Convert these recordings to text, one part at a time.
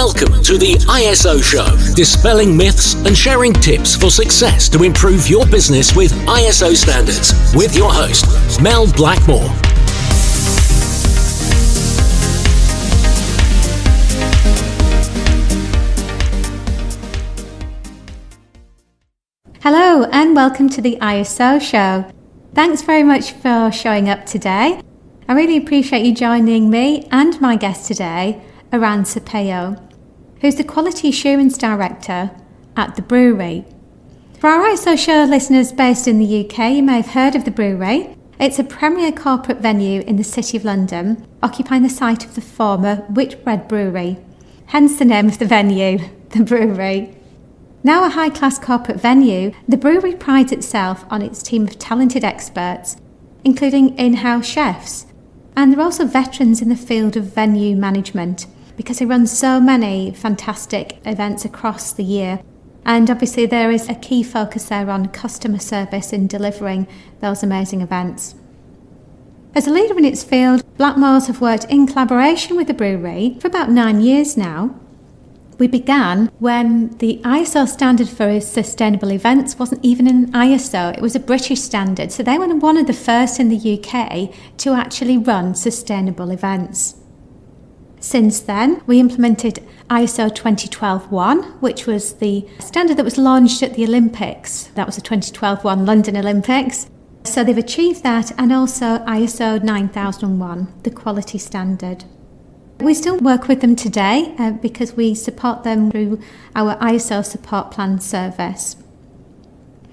Welcome to the ISO Show, dispelling myths and sharing tips for success to improve your business with ISO standards, with your host, Mel Blackmore. Hello and welcome to the ISO Show. Thanks very much for showing up today. I really appreciate you joining me and my guest today, Arantza, who's the Quality Assurance Director at the Brewery. For our ISO Show listeners based in the UK, you may have heard of the Brewery. It's a premier corporate venue in the City of London, occupying the site of the former Whitbread Brewery, hence the name of the venue, the Brewery. Now a high-class corporate venue, the Brewery prides itself on its team of talented experts, including in-house chefs, and they're also veterans in the field of venue management because they run so many fantastic events across the year. And obviously there is a key focus there on customer service in delivering those amazing events. As a leader in its field, Blackmores have worked in collaboration with the Brewery for about 9 years now. We began when the ISO standard for sustainable events wasn't even an ISO, it was a British standard. So they were one of the first in the UK to actually run sustainable events. Since then, we implemented ISO 2012-1, which was the standard that was launched at the Olympics. That was the 2012-1 London Olympics. So they've achieved that, and also ISO 9001, the quality standard. We still work with them today because we support them through our ISO support plan service.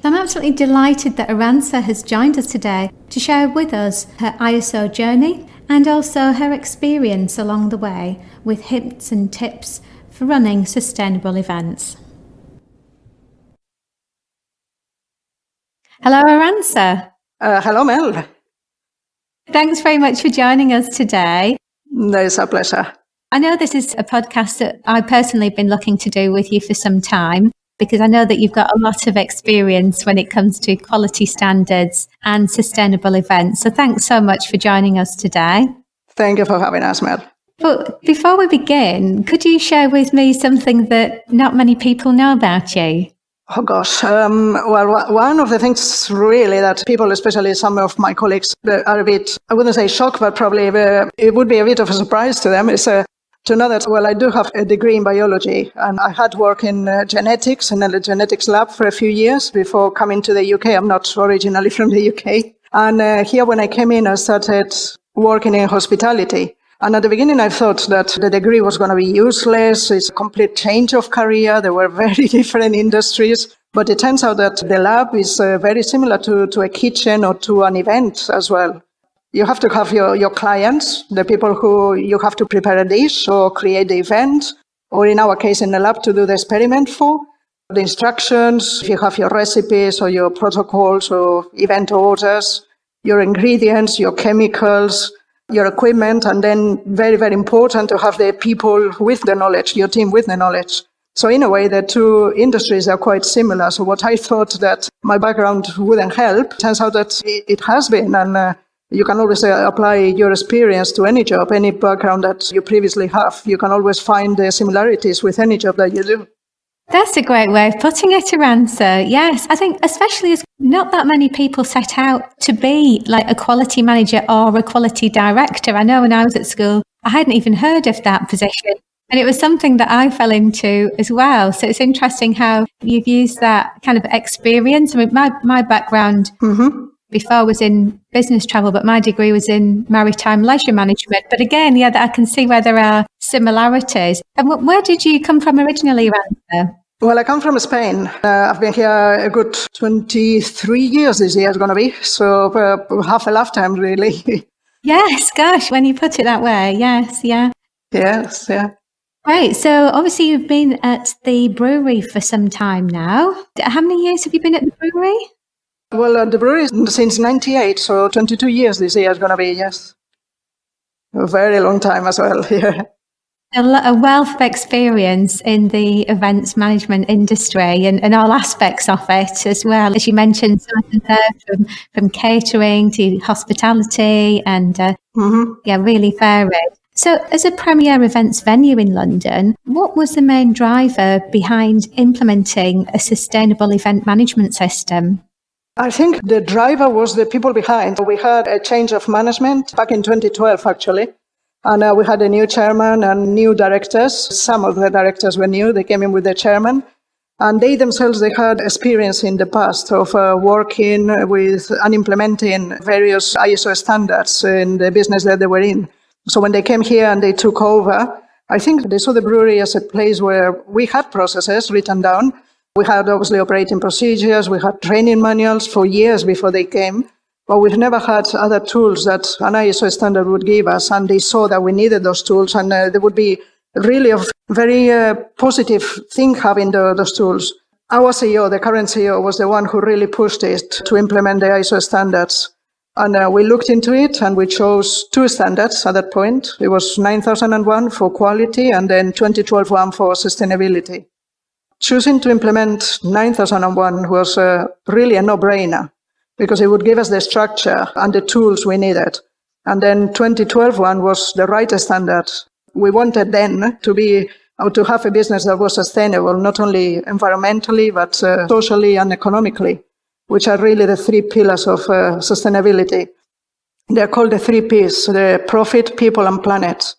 I'm absolutely delighted that Arantza has joined us today to share with us her ISO journey and also her experience along the way with hints and tips for running sustainable events. Hello, Arantza. Hello, Mel. Thanks very much for joining us today. It's a pleasure. I know this is a podcast that I personally have been looking to do with you for some time because I know that you've got a lot of experience when it comes to quality standards and sustainable events. So thanks so much for joining us today. Thank you for having us, Mel. But before we begin, could you share with me something that not many people know about you? Oh, gosh. Well, one of the things really that people, especially some of my colleagues, are a bit, I wouldn't say shocked, but probably it would be a bit of a surprise to them, is to know that, well, I do have a degree in biology, and I had worked in genetics in a genetics lab for a few years before coming to the UK. I'm not originally from the UK. And here when I came in, I started working in hospitality. And at the beginning, I thought that the degree was going to be useless. It's a complete change of career. There were very different industries. But it turns out that the lab is very similar to a kitchen or to an event as well. You have to have your clients, the people who you have to prepare a dish or create the event, or in our case in the lab to do the experiment for. The instructions, if you have your recipes or your protocols or event orders, your ingredients, your chemicals, your equipment, and then very, very important to have the people with the knowledge, your team with the knowledge. So in a way, the two industries are quite similar. So what I thought that my background wouldn't help, turns out that it has been. And you can always apply your experience to any job, any background that you previously have. You can always find the similarities with any job that you do. That's a great way of putting it, Arantza. Yes, I think especially as not that many people set out to be like a quality manager or a quality director. I know when I was at school, I hadn't even heard of that position. And it was something that I fell into as well. So it's interesting how you've used that kind of experience. I mean, my background before was in business travel, but my degree was in maritime leisure management. But again, yeah, I can see where there are similarities. And where did you come from originally, Arantza? Well, I come from Spain. I've been here a good 23 years this year is going to be. So half a lifetime, really. Yes, gosh, when you put it that way. Yes, yeah. Yes, yeah. Right. So obviously you've been at the brewery for some time now. How many years have you been at the brewery? Well, the brewery is since 98, so 22 years this year is going to be, yes. A very long time as well, yeah. A wealth of experience in the events management industry and all aspects of it as well. As you mentioned, from catering to hospitality and really varied. So as a premier events venue in London, what was the main driver behind implementing a sustainable event management system? I think the driver was the people behind. We had a change of management back in 2012, actually. And we had a new chairman and new directors. Some of the directors were new. They came in with the chairman. And they themselves, they had experience in the past of working with and implementing various ISO standards in the business that they were in. So when they came here and they took over, I think they saw the brewery as a place where we had processes written down. We had obviously operating procedures, we had training manuals for years before they came, but we've never had other tools that an ISO standard would give us. And they saw that we needed those tools, and there would be really a very positive thing having those tools. Our CEO, the current CEO, was the one who really pushed it to implement the ISO standards. And we looked into it and we chose two standards at that point. It was 9001 for quality and then 2012 one for sustainability. Choosing to implement 9001 was really a no-brainer because it would give us the structure and the tools we needed. And then 2012 one was the right standard. We wanted then to have a business that was sustainable, not only environmentally, but socially and economically, which are really the three pillars of sustainability. They're called the three Ps, the profit, people, and planet.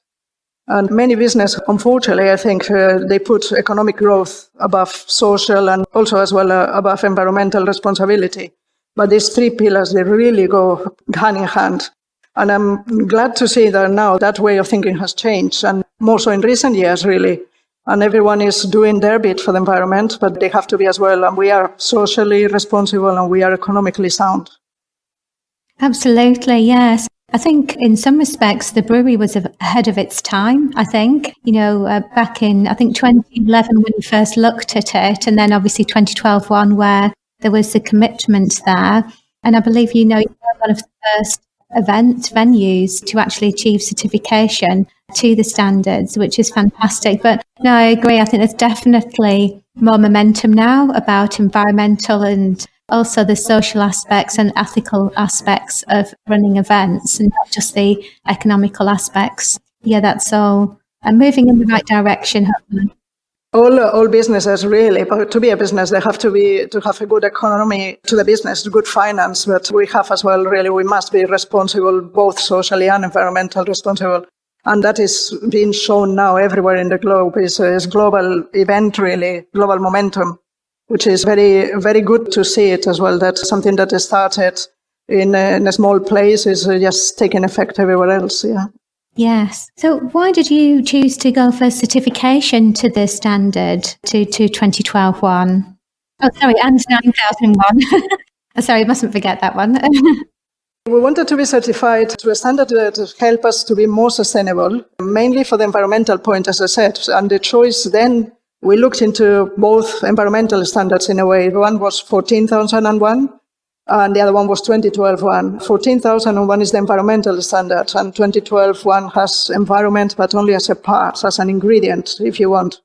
And many businesses, unfortunately, I think they put economic growth above social and also as well above environmental responsibility. But these three pillars, they really go hand in hand. And I'm glad to see that now that way of thinking has changed, and more so in recent years, really. And everyone is doing their bit for the environment, but they have to be as well. And we are socially responsible and we are economically sound. Absolutely, yes. I think in some respects, the brewery was ahead of its time, I think. Back in, I think, 2011 when we first looked at it, and then obviously 2012 one where there was the commitment there. And I believe, you were one of the first event venues to actually achieve certification to the standards, which is fantastic. But no, I agree. I think there's definitely more momentum now about environmental and also the social aspects and ethical aspects of running events and not just the economical aspects. Yeah, that's all. And moving in the right direction, hopefully. All businesses really, but to be a business, they have to have a good economy to the business, good finance. But we have as well, really, we must be responsible, both socially and environmental responsible. And that is being shown now everywhere in the globe. Is global event, really, global momentum, which is very, very good to see it as well. That's something that is started in a small place is just taking effect everywhere else. Yeah. Yes. So why did you choose to go for certification to the standard, to 2012 one? Oh, sorry, and 9001. Sorry, mustn't forget that one. We wanted to be certified to a standard that help us to be more sustainable, mainly for the environmental point, as I said. And the choice then, we looked into both environmental standards in a way. One was 14,001. And the other one was 2012 one. 14,001 is the environmental standard, and 2012 one has environment, but only as a part, as an ingredient, if you want,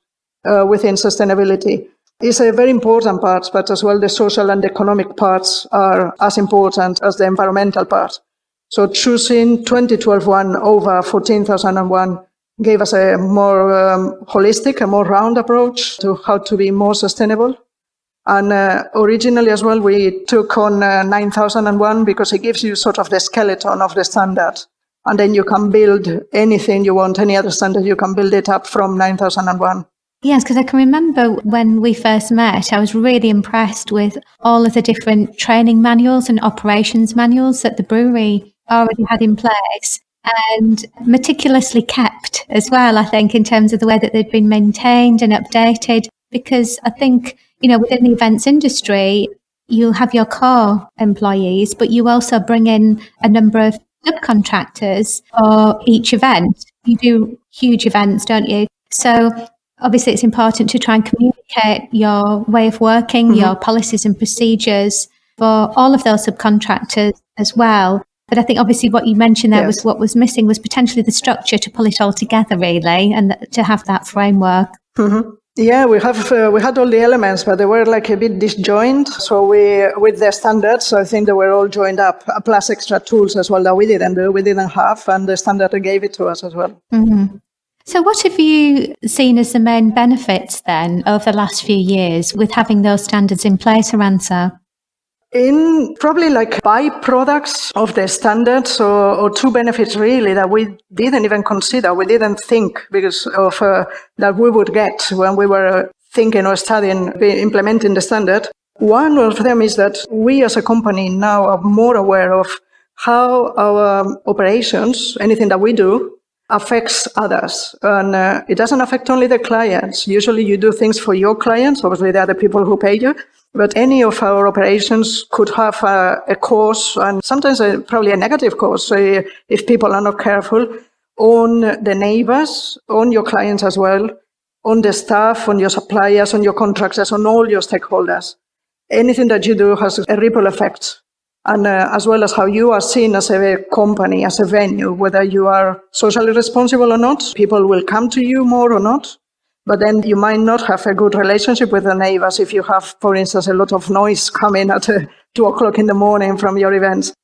within sustainability. It's a very important part, but as well the social and economic parts are as important as the environmental part. So choosing 2012 one over 14,001 gave us a more holistic, a more round approach to how to be more sustainable. And originally as well, we took on 9001 because it gives you sort of the skeleton of the standard. And then you can build anything you want, any other standard, you can build it up from 9001. Yes, because I can remember when we first met, I was really impressed with all of the different training manuals and operations manuals that the brewery already had in place and meticulously kept as well, I think, in terms of the way that they'd been maintained and updated. Because I think, within the events industry, you'll have your core employees, but you also bring in a number of subcontractors for each event. You do huge events, don't you? So obviously it's important to try and communicate your way of working, your policies and procedures for all of those subcontractors as well. But I think obviously what you mentioned there was what was missing was potentially the structure to pull it all together, really, and to have that framework. Yeah, we had all the elements, but they were like a bit disjoint. So with the standards, I think they were all joined up, plus extra tools as well that we didn't do, we didn't have, and the standard gave it to us as well. Mm-hmm. So what have you seen as the main benefits then over the last few years with having those standards in place, Arantza? In probably like byproducts of the standards, or two benefits really that we didn't even consider, we didn't think because of that we would get when we were thinking or studying, implementing the standard. One of them is that we as a company now are more aware of how our operations, anything that we do, affects others. And it doesn't affect only the clients. Usually you do things for your clients, obviously they're the people who pay you. But any of our operations could have a cause, and sometimes probably a negative cause, if people are not careful, on the neighbors, on your clients as well, on the staff, on your suppliers, on your contractors, on all your stakeholders. Anything that you do has a ripple effect. And as well as how you are seen as a company, as a venue, whether you are socially responsible or not, people will come to you more or not. But then you might not have a good relationship with the neighbors if you have, for instance, a lot of noise coming at 2 o'clock in the morning from your events.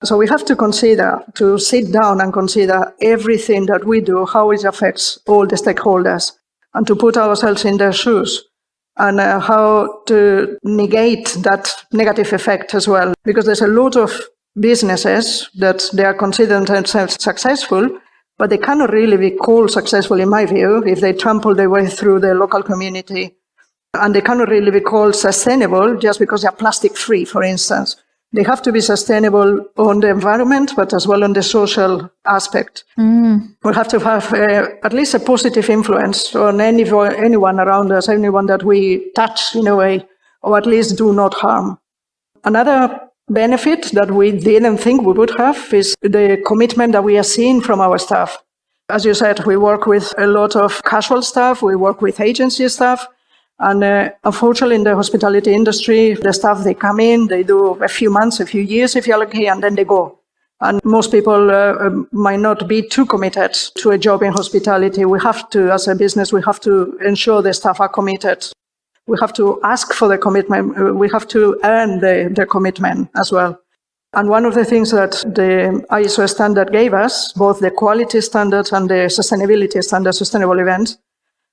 So we have to sit down and consider everything that we do, how it affects all the stakeholders, and to put ourselves in their shoes, and how to negate that negative effect as well. Because there's a lot of businesses that they are considering themselves successful, but they cannot really be called successful, in my view, if they trample their way through the local community. And they cannot really be called sustainable just because they're plastic-free, for instance. They have to be sustainable on the environment, but as well on the social aspect. We have to have at least a positive influence on anyone around us, anyone that we touch in a way, or at least do not harm. Another benefit that we didn't think we would have is the commitment that we are seeing from our staff. As you said, we work with a lot of casual staff, we work with agency staff, and unfortunately in the hospitality industry, the staff, they come in, they do a few months, a few years if you're lucky, and then they go. And most people might not be too committed to a job in hospitality. We have to, as a business, we have to ensure the staff are committed. We have to ask for the commitment. We have to earn the commitment as well. And one of the things that the ISO standard gave us, both the quality standards and the sustainability standard, sustainable events,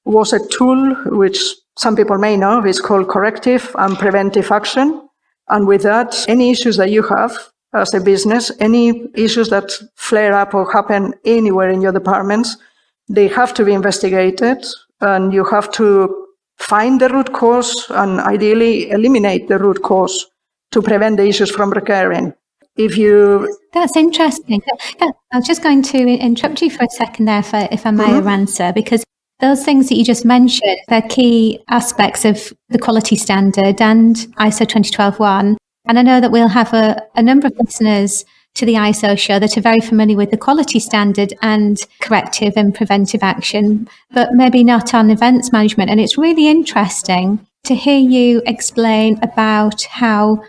was a tool which some people may know. It's called corrective and preventive action. And with that, any issues that you have as a business, any issues that flare up or happen anywhere in your departments, they have to be investigated, and you have to find the root cause and ideally eliminate the root cause to prevent the issues from recurring. That's interesting. I was just going to interrupt you for a second there, if I may, Arantza, because those things that you just mentioned, they're key aspects of the quality standard and ISO 2012-1. And I know that we'll have a number of listeners to the ISO show that are very familiar with the quality standard and corrective and preventive action, but maybe not on events management. And it's really interesting to hear you explain about how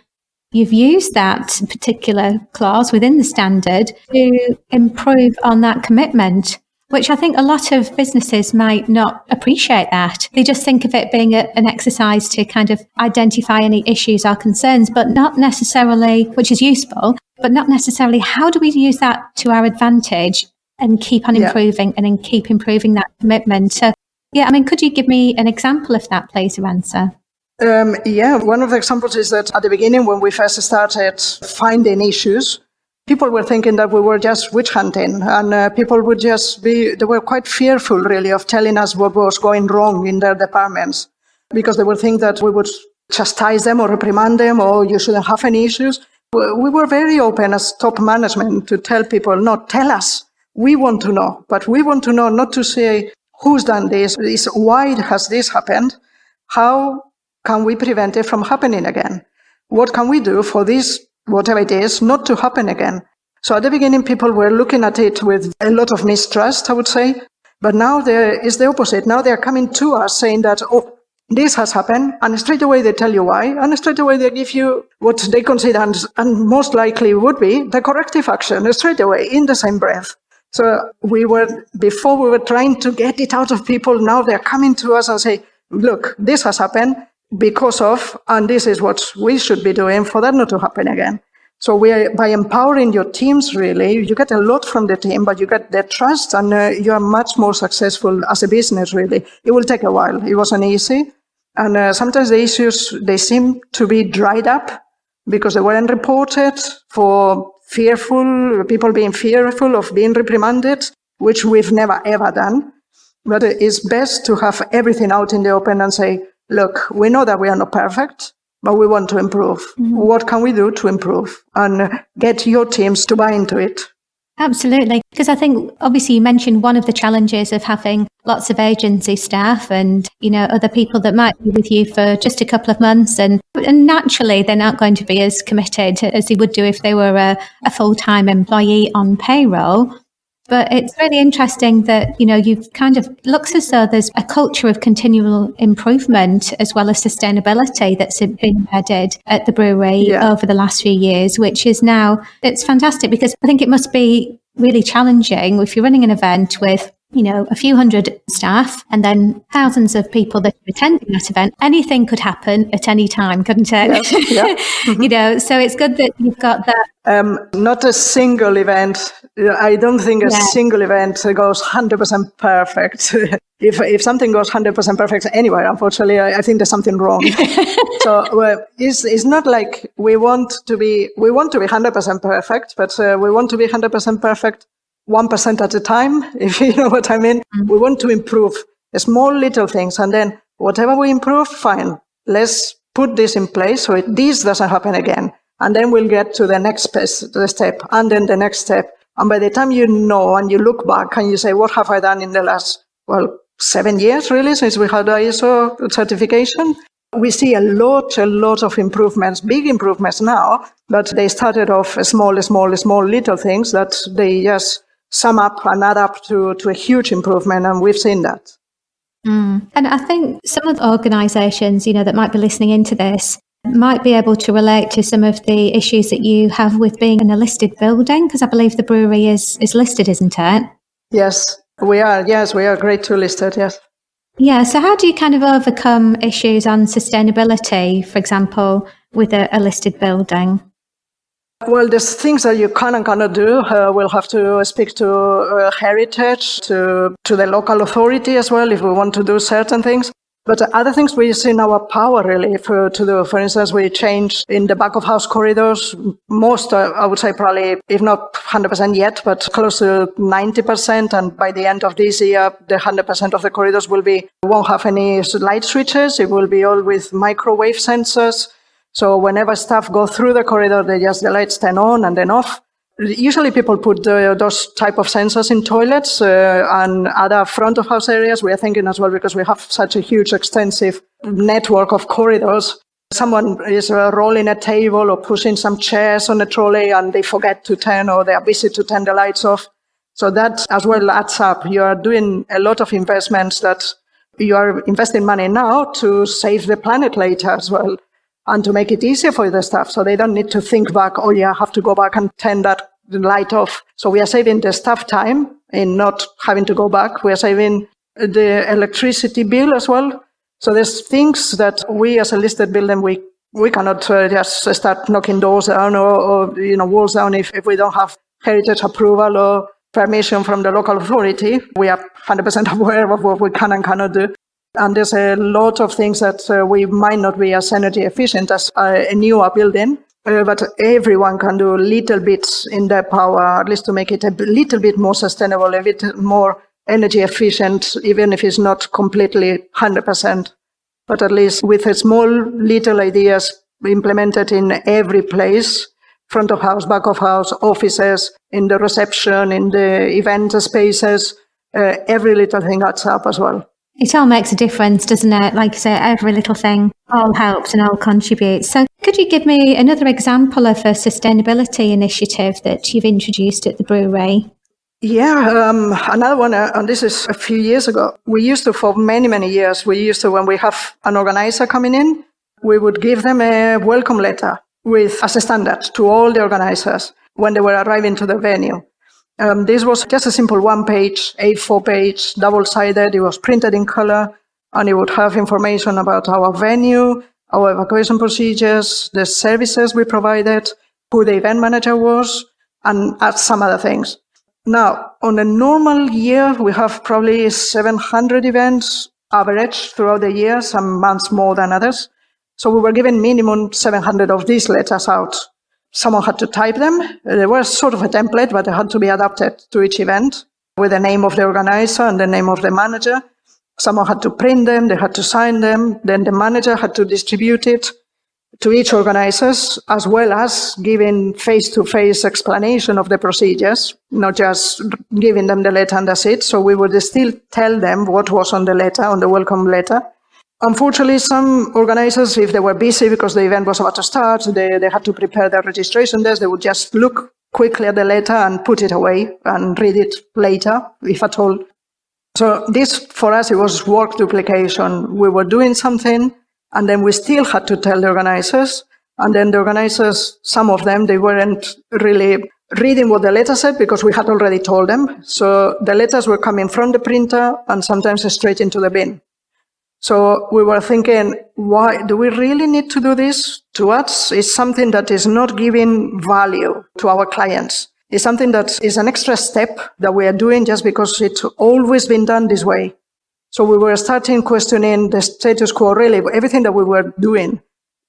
you've used that particular clause within the standard to improve on that commitment, which I think a lot of businesses might not appreciate that. They just think of it being an exercise to kind of identify any issues or concerns, but not necessarily, which is useful, but not necessarily how do we use that to our advantage and keep on improving and keep improving that commitment. So, could you give me an example of that, please, Arantza? One of the examples is that at the beginning, when we first started finding issues, people were thinking that we were just witch hunting, and people would they were quite fearful really of telling us what was going wrong in their departments, because they would think that we would chastise them or reprimand them, or you shouldn't have any issues. We were very open as top management to tell people, no, tell us. We want to know, but we want to know not to say who's done this, why has this happened, how can we prevent it from happening again? What can we do for this, whatever it is, not to happen again? So at the beginning, people were looking at it with a lot of mistrust, I would say. But now there is the opposite. Now they're coming to us saying that, oh, this has happened. And straight away they tell you why. And straight away they give you what they consider and most likely would be the corrective action straight away in the same breath. So before we were trying to get it out of people. Now they're coming to us and say, look, this has happened because of, and this is what we should be doing for that not to happen again. So by empowering your teams, really, you get a lot from the team, but you get their trust, and you are much more successful as a business, really. It will take a while. It wasn't easy. And sometimes the issues, they seem to be dried up because they weren't reported, for people being fearful of being reprimanded, which we've never, ever done. But it's best to have everything out in the open and say, look, we know that we are not perfect, but we want to improve. Mm-hmm. What can we do to improve? And get your teams to buy into it. Absolutely. Because I think, obviously, you mentioned one of the challenges of having lots of agency staff and, other people that might be with you for just a couple of months. And naturally, they're not going to be as committed as they would do if they were a full-time employee on payroll. But it's really interesting that, you've kind of looks as though there's a culture of continual improvement as well as sustainability that's been embedded at the brewery over the last few years, which is now, it's fantastic, because I think it must be really challenging if you're running an event with, a few hundred staff and then thousands of people that are attending that event. Anything could happen at any time, couldn't it? Yes, yeah. Mm-hmm. So it's good that you've got that. Not a single event. I don't think a single event goes 100% perfect. If something goes 100% perfect anywhere, unfortunately, I think there's something wrong. So it's not like we want to be 100% perfect, but we want to be 100% perfect 1% at a time, if you know what I mean. Mm-hmm. We want to improve small little things, and then whatever we improve, fine. Let's put this in place so this doesn't happen again. And then we'll get to the next step, and then the next step. And by the time you know and you look back and you say, what have I done in the last, 7 years, really, since we had ISO certification? We see a lot of improvements, big improvements now, but they started off small little things that they just sum up and add up to a huge improvement, and we've seen that. And I think some of the organisations, that might be listening into this might be able to relate to some of the issues that you have with being in a listed building, because I believe the brewery is listed, isn't it? Yes, we are. Yes, we are grade 2 listed, yes. Yeah, so how do you kind of overcome issues on sustainability, for example, with a listed building? Well, there's things that you can and cannot do. We'll have to speak to heritage, to the local authority as well, if we want to do certain things. But other things we see in our power, really, to do. For instance, we changed in the back of house corridors, most, I would say probably, if not 100% yet, but close to 90%. And by the end of this year, the 100% of the corridors won't have any light switches. It will be all with microwave sensors. So whenever staff go through the corridor, the lights turn on and then off. Usually people put those type of sensors in toilets and other front of house areas. We are thinking as well, because we have such a huge, extensive network of corridors. Someone is rolling a table or pushing some chairs on a trolley and they forget to turn, or they are busy to turn the lights off. So that as well adds up. You are doing a lot of investments that you are investing money now to save the planet later as well, and to make it easier for the staff, so they don't need to think back, I have to go back and turn that light off. So we are saving the staff time in not having to go back. We are saving the electricity bill as well. So there's things that we as a listed building, we cannot just start knocking doors down or walls down if we don't have heritage approval or permission from the local authority. We are 100% aware of what we can and cannot do. And there's a lot of things that we might not be as energy efficient as a newer building, but everyone can do little bits in their power, at least to make it a little bit more sustainable, a bit more energy efficient, even if it's not completely 100%. But at least with a small little ideas implemented in every place, front of house, back of house, offices, in the reception, in the event spaces, every little thing adds up as well. It all makes a difference, doesn't it? Like you say, every little thing all helps and all contributes. So could you give me another example of a sustainability initiative that you've introduced at the brewery? Yeah, another one, and this is a few years ago. We used to, for many, many years, when we have an organizer coming in, we would give them a welcome letter as a standard to all the organizers when they were arriving to the venue. This was just a simple one-page, A4 page, double-sided. It was printed in color. and it would have information about our venue, our evacuation procedures, the services we provided, who the event manager was, and some other things. Now, on a normal year, we have probably 700 events average throughout the year, some months more than others. So we were given minimum 700 of these letters out. Someone had to type them. They were sort of a template, but they had to be adapted to each event with the name of the organizer and the name of the manager. Someone had to print them, they had to sign them, then the manager had to distribute it to each organizers, as well as giving face-to-face explanation of the procedures, not just giving them the letter and that's it. So we would still tell them what was on the letter, on the welcome letter. Unfortunately, some organizers, if they were busy because the event was about to start, they had to prepare their registration desk, they would just look quickly at the letter and put it away and read it later, if at all. So this, for us, it was work duplication. We were doing something, and then we still had to tell the organizers. And then the organizers, some of them, they weren't really reading what the letter said because we had already told them. So the letters were coming from the printer and sometimes straight into the bin. So we were thinking, why do we really need to do this? To us, it's something that is not giving value to our clients. It's something that is an extra step that we are doing just because it's always been done this way. So we were starting questioning the status quo, really, everything that we were doing.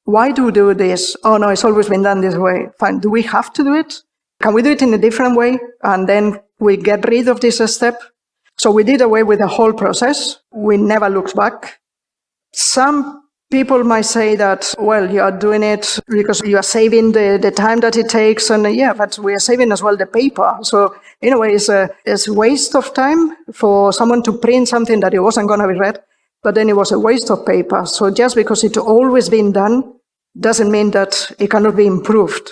Why do we do this? Oh, no, it's always been done this way. Fine. Do we have to do it? Can we do it in a different way? And then we get rid of this step. So we did away with the whole process. We never looked back. Some people might say that, well, you are doing it because you are saving the time that it takes. And yeah, but we are saving as well the paper. So in a way, it's a waste of time for someone to print something that it wasn't going to be read. But then it was a waste of paper. So just because it's always been done doesn't mean that it cannot be improved.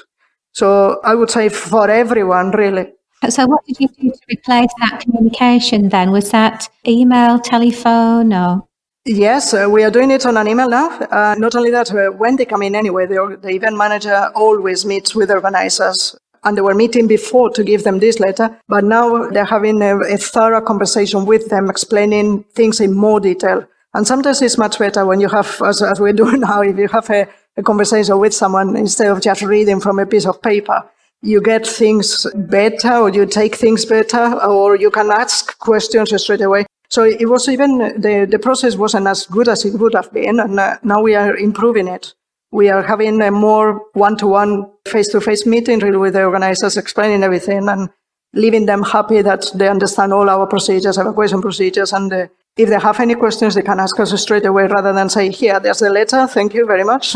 So I would say for everyone, really. So what did you do to replace that communication then? Was that email, telephone, or? Yes, we are doing it on an email now. Not only that, when they come in anyway, the event manager always meets with organizers. And they were meeting before to give them this letter, but now they're having a thorough conversation with them, explaining things in more detail. And sometimes it's much better when you have, as we do now, if you have a conversation with someone instead of just reading from a piece of paper. You get things better, or you take things better, or you can ask questions straight away. So it was even, the process wasn't as good as it would have been, and now we are improving it. We are having a more one-to-one, face-to-face meeting really with the organizers, explaining everything and leaving them happy that they understand all our procedures, evacuation procedures, and if they have any questions, they can ask us straight away rather than say, here, there's the letter, thank you very much.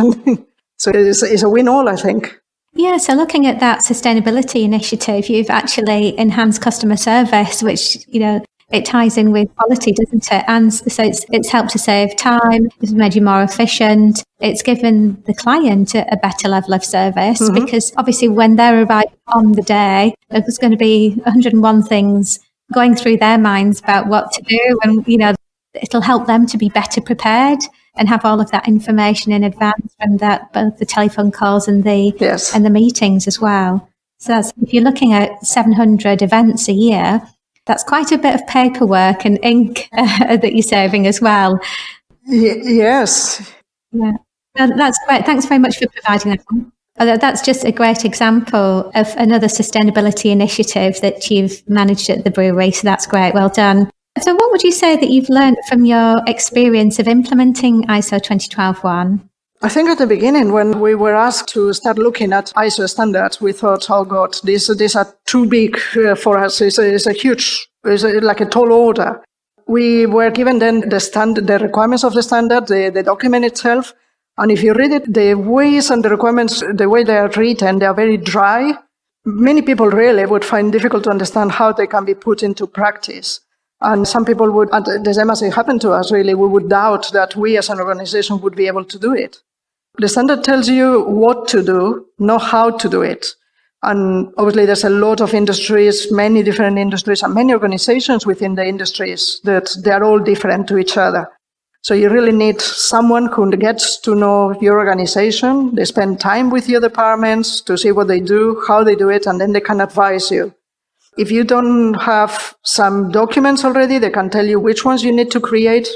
So it's a win-all, I think. Yeah, so looking at that sustainability initiative, you've actually enhanced customer service, which, it ties in with quality, doesn't it? And so it's helped to save time, it's made you more efficient, it's given the client a better level of service, because obviously when they're arriving on the day, there's going to be 101 things going through their minds about what to do, and, it'll help them to be better prepared and have all of that information in advance from that, both the telephone calls and the meetings as well. So if you're looking at 700 events a year, that's quite a bit of paperwork and ink that you're saving as well. Yes. Yeah, that's great. Thanks very much for providing that. That's just a great example of another sustainability initiative that you've managed at the brewery. So that's great. Well done. So what would you say that you've learned from your experience of implementing ISO 2012-1? I think at the beginning, when we were asked to start looking at ISO standards, we thought, oh God, these are too big for us. It's like a tall order. We were given then the requirements of the standard, the document itself. And if you read it, the ways and the requirements, the way they are written, they are very dry. Many people really would find difficult to understand how they can be put into practice. And some people would, and the same as it happened to us, really, we would doubt that we as an organization would be able to do it. The standard tells you what to do, not how to do it. And obviously there's a lot of industries, many different industries, and many organizations within the industries that they're all different to each other. So you really need someone who gets to know your organization. They spend time with your departments to see what they do, how they do it, and then they can advise you. If you don't have some documents already, they can tell you which ones you need to create,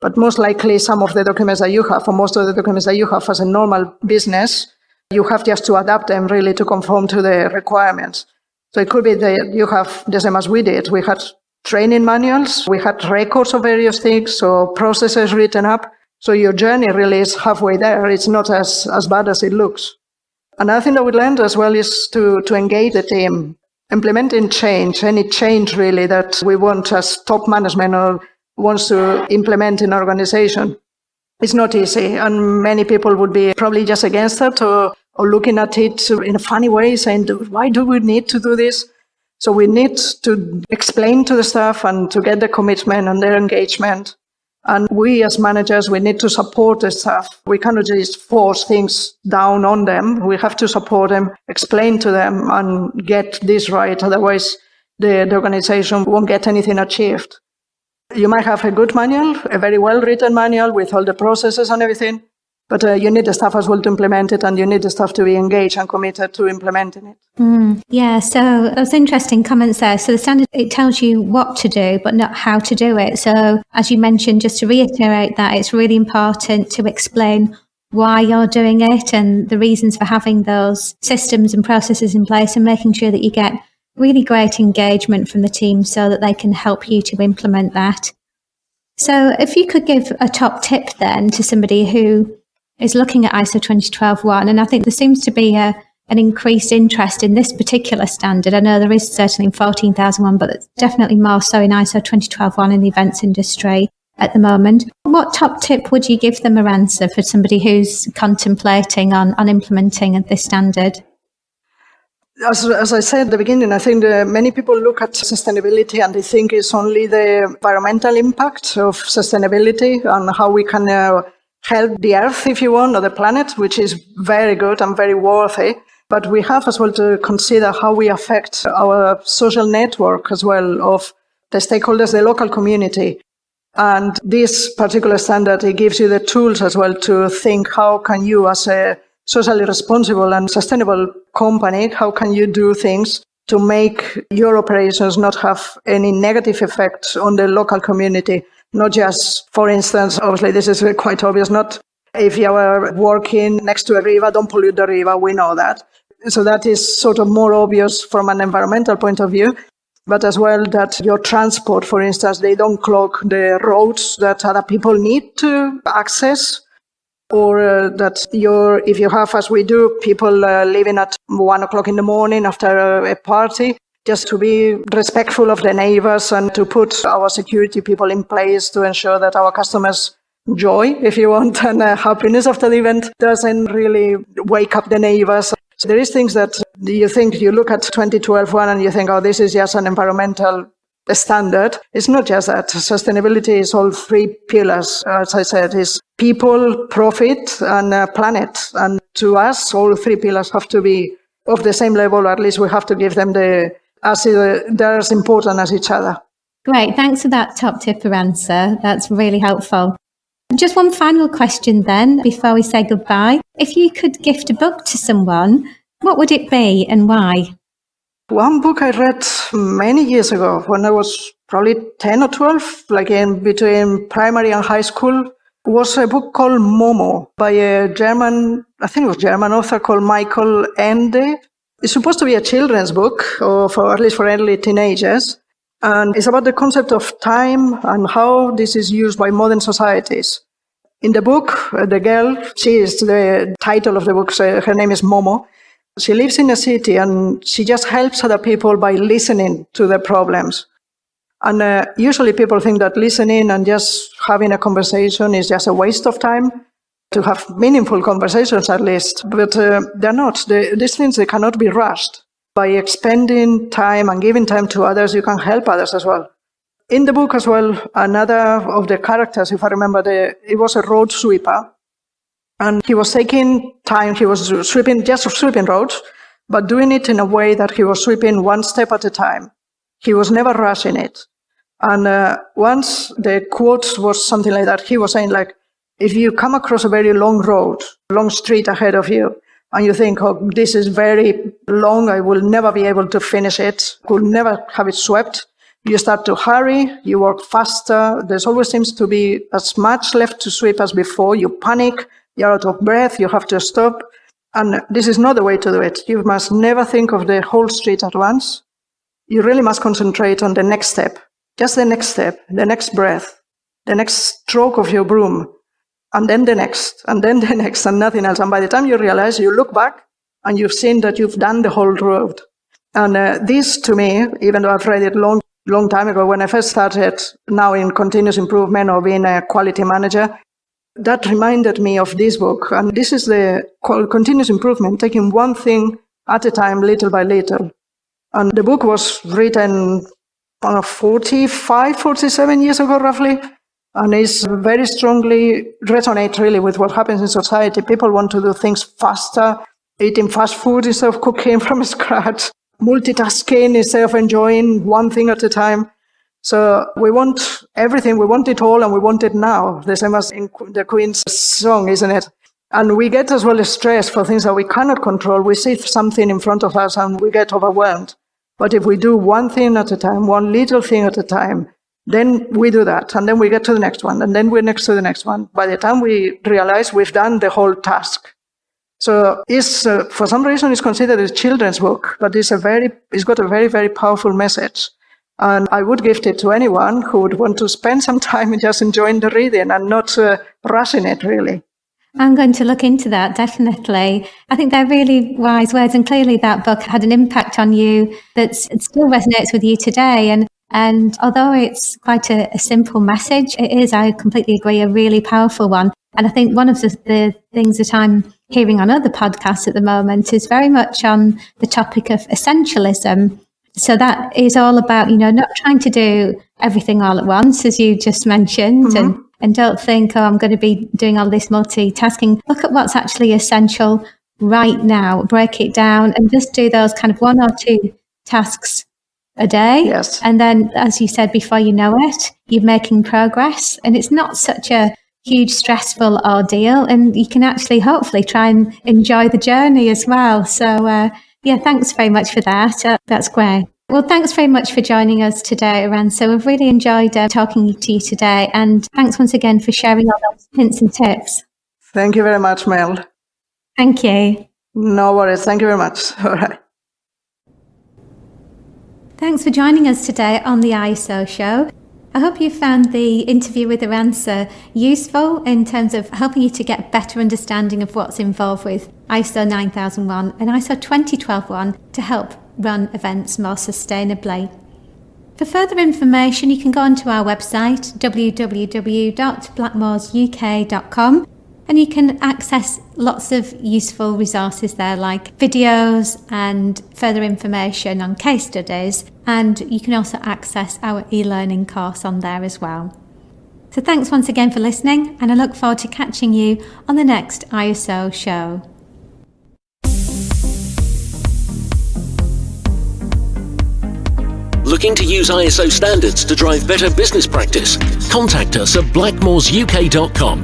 But most likely some of the documents that you have, or most of the documents that you have as a normal business, you have just to adapt them really to conform to the requirements. So it could be that you have the same as we did. We had training manuals, we had records of various things, so processes written up. So your journey really is halfway there. It's not as bad as it looks. Another thing that we learned as well is to engage the team. Implementing change, any change really that we want as top management or wants to implement in our organization. It's not easy, and many people would be probably just against it or looking at it in a funny way, saying, why do we need to do this? So we need to explain to the staff and to get the commitment and their engagement. And we as managers, we need to support the staff. We cannot just force things down on them. We have to support them, explain to them and get this right. Otherwise, the organization won't get anything achieved. You might have a good manual, a very well-written manual with all the processes and everything, but you need the staff as well to implement it, and you need the staff to be engaged and committed to implementing it. Yeah, so those interesting comments there. So the standard, it tells you what to do, but not how to do it. So as you mentioned, just to reiterate that, it's really important to explain why you're doing it and the reasons for having those systems and processes in place, and making sure that you get really great engagement from the team so that they can help you to implement that. So if you could give a top tip then to somebody who is looking at ISO 20012-1, and I think there seems to be an increased interest in this particular standard. I know there is certainly in 14001, but it's definitely more so in ISO 20012-1 in the events industry at the moment. What top tip would you give them, Arantza, for somebody who's contemplating on implementing this standard? As I said at the beginning, I think many people look at sustainability and they think it's only the environmental impact of sustainability and how we can help the earth, if you want, or the planet, which is very good and very worthy. But we have as well to consider how we affect our social network as well of the stakeholders, the local community. And this particular standard, it gives you the tools as well to think how can you, as a socially responsible and sustainable company, how can you do things to make your operations not have any negative effect on the local community? Not just, for instance, obviously this is quite obvious, not if you are working next to a river, don't pollute the river, we know that. So that is sort of more obvious from an environmental point of view, but as well that your transport, for instance, they don't clog the roads that other people need to access. Or that if you have, as we do, people leaving at 1 o'clock in the morning after a party, just to be respectful of the neighbors and to put our security people in place to ensure that our customers' joy, if you want, and happiness after the event doesn't really wake up the neighbors. So there is things that you look at 2012-1 and you think, oh, this is just an environmental standard. It's not just that. Sustainability is all three pillars. As I said, is people, profit, and planet. And to us, all three pillars have to be of the same level, or at least we have to give them they're as important as each other. Great. Thanks for that top tip, Arantza. That's really helpful. Just one final question then, before we say goodbye. If you could gift a book to someone, what would it be and why? One book I read many years ago, when I was probably 10 or 12, like in between primary and high school, was a book called Momo by a German author called Michael Ende. It's supposed to be a children's book, or at least for early teenagers. And it's about the concept of time and how this is used by modern societies. In the book, the girl, the title of the book, her name is Momo. She lives in a city and she just helps other people by listening to their problems. And usually people think that listening and just having a conversation is just a waste of time, to have meaningful conversations at least. But they're not. These things, they cannot be rushed. By expending time and giving time to others, you can help others as well. In the book as well, another of the characters, if I remember, it was a road sweeper. And he was taking time, he was sweeping roads, but doing it in a way that he was sweeping one step at a time. He was never rushing it. And once the quote was something like that, he was saying, like, if you come across a very long road, long street ahead of you, and you think, oh, this is very long, I will never be able to finish it, will never have it swept, You start to hurry, you work faster, there always seems to be as much left to sweep as before, you panic, you're out of breath, you have to stop. And this is not the way to do it. You must never think of the whole street at once. You really must concentrate on the next step, just the next step, the next breath, the next stroke of your broom, and then the next, and then the next, and nothing else. And by the time you realize, you look back and you've seen that you've done the whole road. And this, to me, even though I've read it long time ago, when I first started now in continuous improvement or being a quality manager, that reminded me of this book. And this is the continuous improvement, taking one thing at a time, little by little. And the book was written 47 years ago, roughly. And it's very strongly resonate really with what happens in society. People want to do things faster, eating fast food instead of cooking from scratch, multitasking instead of enjoying one thing at a time. So we want everything, we want it all, and we want it now. The same as in the Queen's song, isn't it? And we get as well stressed for things that we cannot control. We see something in front of us and we get overwhelmed. But if we do one thing at a time, one little thing at a time, then we do that. And then we get to the next one. And then we're next to the next one. By the time we realize we've done the whole task. So it's, for some reason, it's considered a children's book, but it's got a very, very powerful message. And I would gift it to anyone who would want to spend some time just enjoying the reading and not rushing it, really. I'm going to look into that, definitely. I think they're really wise words, and clearly that book had an impact on you that still resonates with you today. And although it's quite a simple message, it is, I completely agree, a really powerful one. And I think one of the things that I'm hearing on other podcasts at the moment is very much on the topic of essentialism. So that is all about, not trying to do everything all at once, as you just mentioned, Mm-hmm. and don't think, I'm going to be doing all this multitasking. Look at what's actually essential right now, break it down, and just do those kind of one or two tasks a day. Yes. And then, as you said, before you know it, you're making progress, and it's not such a huge stressful ordeal, and you can actually hopefully try and enjoy the journey as well. So, thanks very much for that. That's great. Well, thanks very much for joining us today, Arantza. We've really enjoyed talking to you today. And thanks once again for sharing all those hints and tips. Thank you very much, Mel. Thank you. No worries. Thank you very much. All right. Thanks for joining us today on the ISO show. I hope you found the interview with Arantza useful in terms of helping you to get a better understanding of what's involved with ISO 9001 and ISO 20012 to help run events more sustainably. For further information, you can go onto our website www.blackmoresuk.com, and you can access lots of useful resources there, like videos and further information on case studies, and you can also access our e-learning course on there as well. So thanks once again for listening, and I look forward to catching you on the next ISO show. Looking to use ISO standards to drive better business practice? Contact us at blackmoresuk.com